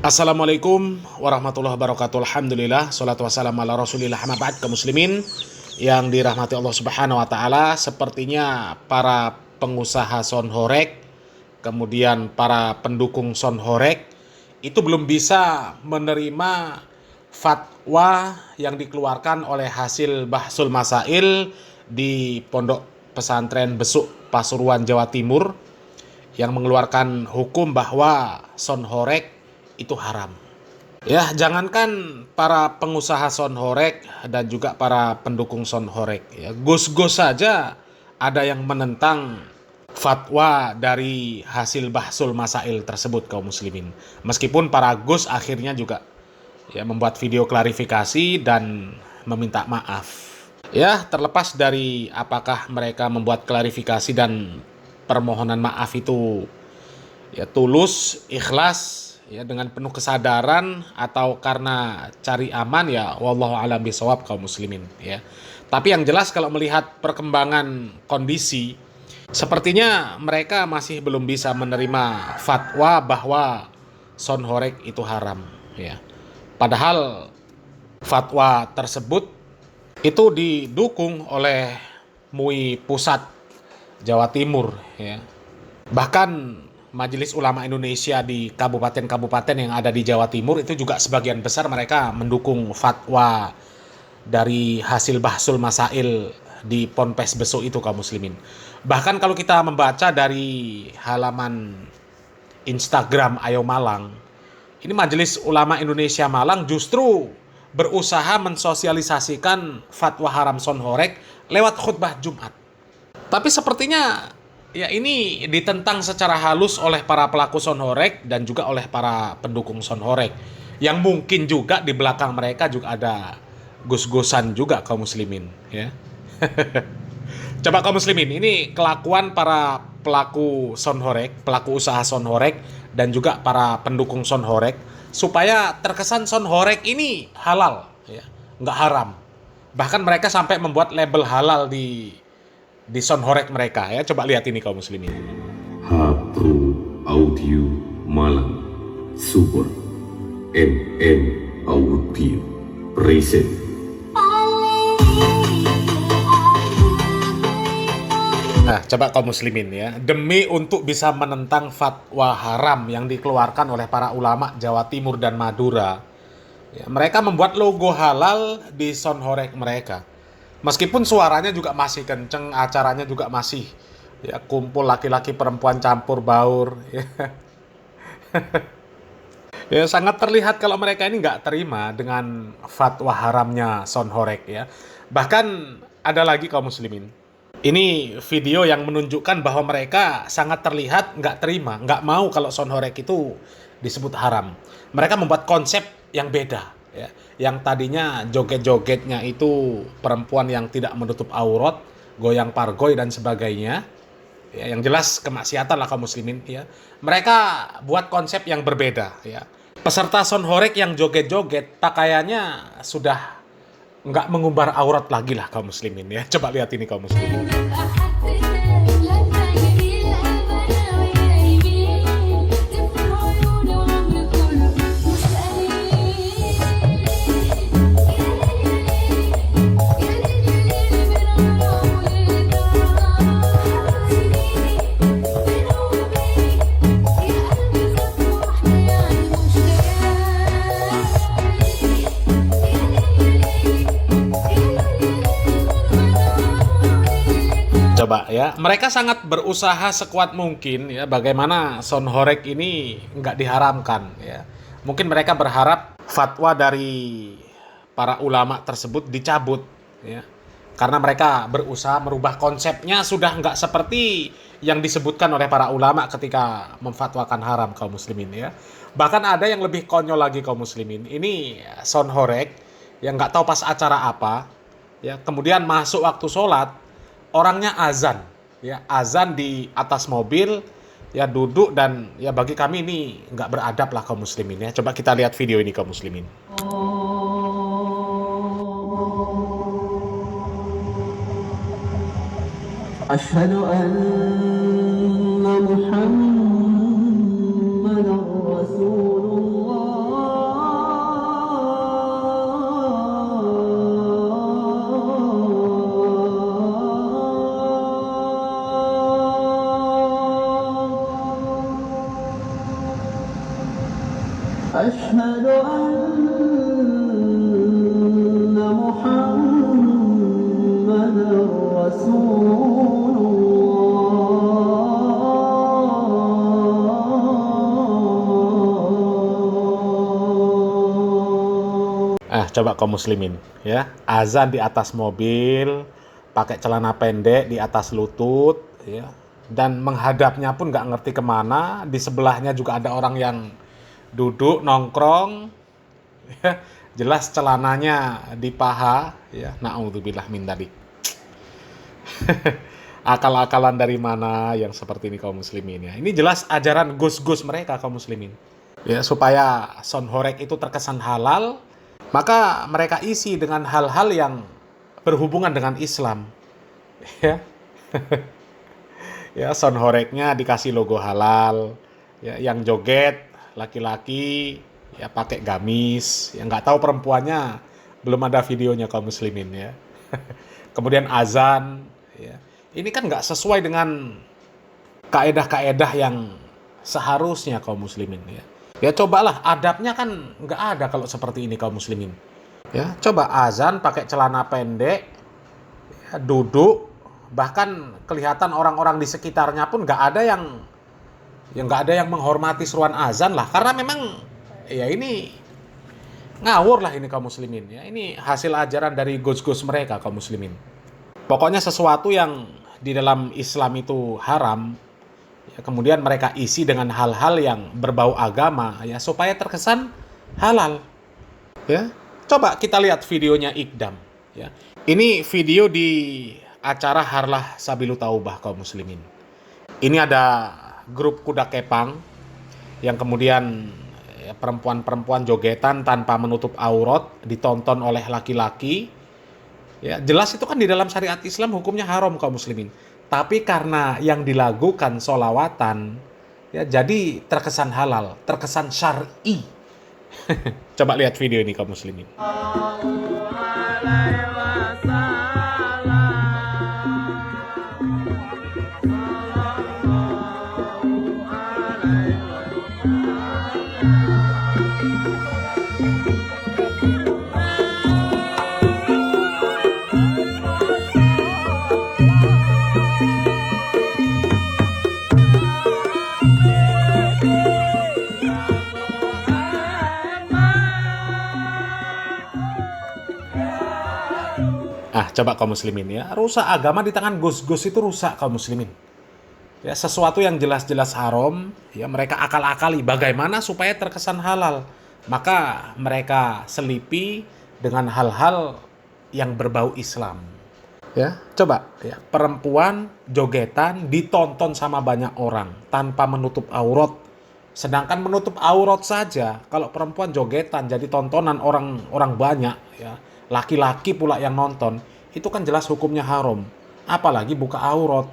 Assalamualaikum warahmatullahi wabarakatuh. Alhamdulillah, salatu wassalamu ala rasulillah, amma ba'd. Kaum muslimin yang dirahmati Allah subhanahu wa ta'ala, sepertinya para pengusaha Sonhorek, kemudian para pendukung Sonhorek itu belum bisa menerima fatwa yang dikeluarkan oleh hasil Bahsul Masail di Pondok Pesantren Besuk Pasuruan, Jawa Timur, yang mengeluarkan hukum bahwa Sonhorek itu haram. Ya, jangankan para pengusaha Sonhorek dan juga para pendukung Sonhorek, ya, gus-gus saja ada yang menentang fatwa dari hasil Bahsul Masail tersebut, kaum muslimin. Meskipun para gus akhirnya juga ya membuat video klarifikasi dan meminta maaf. Ya, terlepas dari apakah mereka membuat klarifikasi dan permohonan maaf itu ya tulus, ikhlas, ya dengan penuh kesadaran, atau karena cari aman, ya wallahu alam bisawab, kaum muslimin, ya. Tapi yang jelas kalau melihat perkembangan kondisi, sepertinya mereka masih belum bisa menerima fatwa bahwa Sonhorek itu haram, ya. Padahal fatwa tersebut itu didukung oleh MUI Pusat Jawa Timur, ya. Bahkan Majelis Ulama Indonesia di kabupaten-kabupaten yang ada di Jawa Timur itu juga sebagian besar mereka mendukung fatwa dari hasil Bahsul Masail di Ponpes Besuk itu, kaum muslimin. Bahkan kalau kita membaca dari halaman Instagram Ayo Malang, ini Majelis Ulama Indonesia Malang justru berusaha mensosialisasikan fatwa haram Sonhorek lewat khutbah Jumat. Tapi sepertinya ya ini ditentang secara halus oleh para pelaku Sonhorek dan juga oleh para pendukung Sonhorek, yang mungkin juga di belakang mereka juga ada gus-gusan juga, kaum muslimin, ya. Coba kaum muslimin, ini kelakuan para pelaku Sonhorek, pelaku usaha Sonhorek dan juga para pendukung Sonhorek supaya terkesan Sonhorek ini halal, ya, nggak haram. Bahkan mereka sampai membuat label halal di Sonhorek mereka, ya. Coba lihat ini, kaum muslimin. Pro Audio Malang Super MM Audio Present. Nah, coba kaum muslimin, ya, demi untuk bisa menentang fatwa haram yang dikeluarkan oleh para ulama Jawa Timur dan Madura, ya, mereka membuat logo halal di Sonhorek mereka. Meskipun suaranya juga masih kenceng, acaranya juga masih ya kumpul laki-laki perempuan campur baur, ya. Ya, sangat terlihat kalau mereka ini nggak terima dengan fatwa haramnya Sonhorek, ya. Bahkan ada lagi, kaum muslimin, ini video yang menunjukkan bahwa mereka sangat terlihat nggak terima, nggak mau kalau Sonhorek itu disebut haram. Mereka membuat konsep yang beda, ya. Yang tadinya joget-jogetnya itu perempuan yang tidak menutup aurat, goyang pargoy dan sebagainya, ya, yang jelas kemaksiatan lah, kaum muslimin, ya. Mereka buat konsep yang berbeda, ya. Peserta Sonhorek yang joget-joget pakaiannya sudah nggak mengumbar aurat lagi lah, kaum muslimin, ya. Coba lihat ini, kaum muslimin. Coba, ya, mereka sangat berusaha sekuat mungkin, ya, bagaimana Sonhorek ini nggak diharamkan, ya. Mungkin mereka berharap fatwa dari para ulama tersebut dicabut, ya, karena mereka berusaha merubah konsepnya sudah nggak seperti yang disebutkan oleh para ulama ketika memfatwakan haram, kaum muslimin, ya. Bahkan ada yang lebih konyol lagi, kaum muslimin. Ini Sonhorek yang nggak tahu pas acara apa, ya, kemudian masuk waktu sholat, orangnya azan, ya, azan di atas mobil, ya, duduk, dan ya bagi kami ini nggak beradab lah, kaum muslimin, ya. Coba kita lihat video ini, kaum muslimin. Asyhadu anna Muhammadan Rasulullah. رسول الله. Coba kaum muslimin ya, azan di atas mobil, pakai celana pendek di atas lutut ya, dan menghadapnya pun nggak ngerti kemana. Di sebelahnya juga ada orang yang duduk nongkrong ya, jelas celananya di paha ya, naudzubillah min dzalik. Akal-akalan dari mana yang seperti ini kaum muslimin ya. Ini jelas ajaran gus-gus mereka kaum muslimin ya, supaya sound horeg itu terkesan halal, maka mereka isi dengan hal-hal yang berhubungan dengan Islam ya. Ya, sound horegnya dikasih logo halal ya, yang joget laki-laki ya pakai gamis, yang nggak tahu perempuannya belum ada videonya kaum muslimin ya. Kemudian azan ya, ini kan nggak sesuai dengan kaedah-kaedah yang seharusnya kaum muslimin ya. Ya cobalah, adabnya kan nggak ada kalau seperti ini kaum muslimin ya. Coba azan pakai celana pendek ya, duduk, bahkan kelihatan orang-orang di sekitarnya pun nggak ada yang menghormati seruan azan lah, karena memang ya ini ngawur lah ini kaum muslimin ya. Ini hasil ajaran dari gus-gus mereka kaum muslimin. Pokoknya sesuatu yang di dalam Islam itu haram ya, kemudian mereka isi dengan hal-hal yang berbau agama ya, supaya terkesan halal ya. Coba kita lihat videonya Ikdam ya. Ini video di acara Harlah Sabilu Taubah kaum muslimin. Ini ada grup kuda kepang yang kemudian ya, perempuan-perempuan jogetan tanpa menutup aurat ditonton oleh laki-laki ya. Jelas itu kan di dalam syariat Islam hukumnya haram kaum muslimin, tapi karena yang dilakukan sholawatan ya, jadi terkesan halal, terkesan syar'i. Coba lihat video ini kaum muslimin. Coba kaum muslimin ya, rusak agama di tangan gus-gus itu rusak kaum muslimin. Ya, sesuatu yang jelas-jelas haram, ya mereka akal-akali bagaimana supaya terkesan halal. Maka mereka selipi dengan hal-hal yang berbau Islam. Ya, coba ya, perempuan jogetan ditonton sama banyak orang tanpa menutup aurat. Sedangkan menutup aurat saja, kalau perempuan jogetan jadi tontonan orang banyak ya, laki-laki pula yang nonton, itu kan jelas hukumnya haram, apalagi buka aurat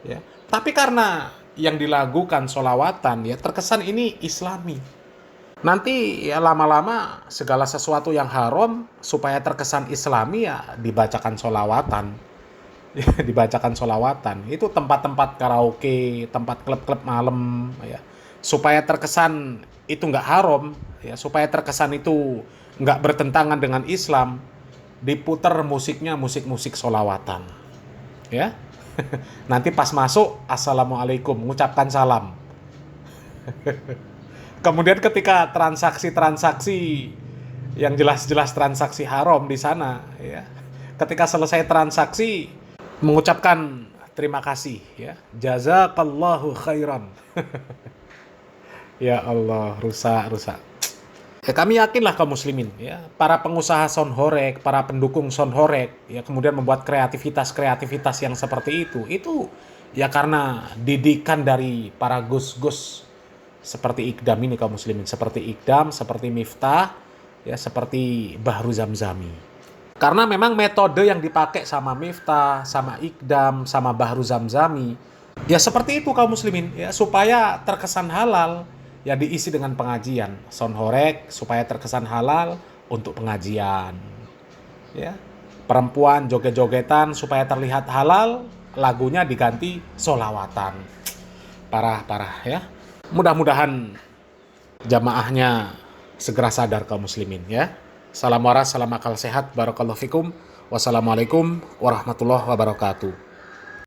ya. Tapi karena yang dilakukan sholawatan ya, terkesan ini Islami. Nanti ya lama-lama segala sesuatu yang haram supaya terkesan Islami ya dibacakan sholawatan ya, dibacakan sholawatan. Itu tempat-tempat karaoke, tempat klub-klub malam ya, supaya terkesan itu nggak haram ya, supaya terkesan itu nggak bertentangan dengan Islam, diputar musiknya musik-musik sholawatan ya. Nanti pas masuk assalamualaikum, mengucapkan salam. Kemudian ketika transaksi yang jelas-jelas transaksi haram di sana ya, ketika selesai transaksi mengucapkan terima kasih ya, jazakallahu khairan. Ya Allah, rusak. Ya, kami yakinlah kaum muslimin ya, para pengusaha sound horeg, para pendukung sound horeg ya, kemudian membuat kreativitas yang seperti itu ya karena didikan dari para gus-gus seperti Ikdam ini kaum muslimin, seperti Ikdam, seperti Miftah ya, seperti Bahru Zamzami. Karena memang metode yang dipakai sama Miftah, sama Ikdam, sama Bahru Zamzami ya seperti itu kaum muslimin ya, supaya terkesan halal ya, diisi dengan pengajian sound horeg supaya terkesan halal untuk pengajian ya. Perempuan joget-jogetan supaya terlihat halal, lagunya diganti sholawatan. Parah ya. Mudah-mudahan jamaahnya segera sadar kaum muslimin ya. Salam waras, salam akal sehat. Barakallahu fikum. Wassalamualaikum warahmatullahi wabarakatuh.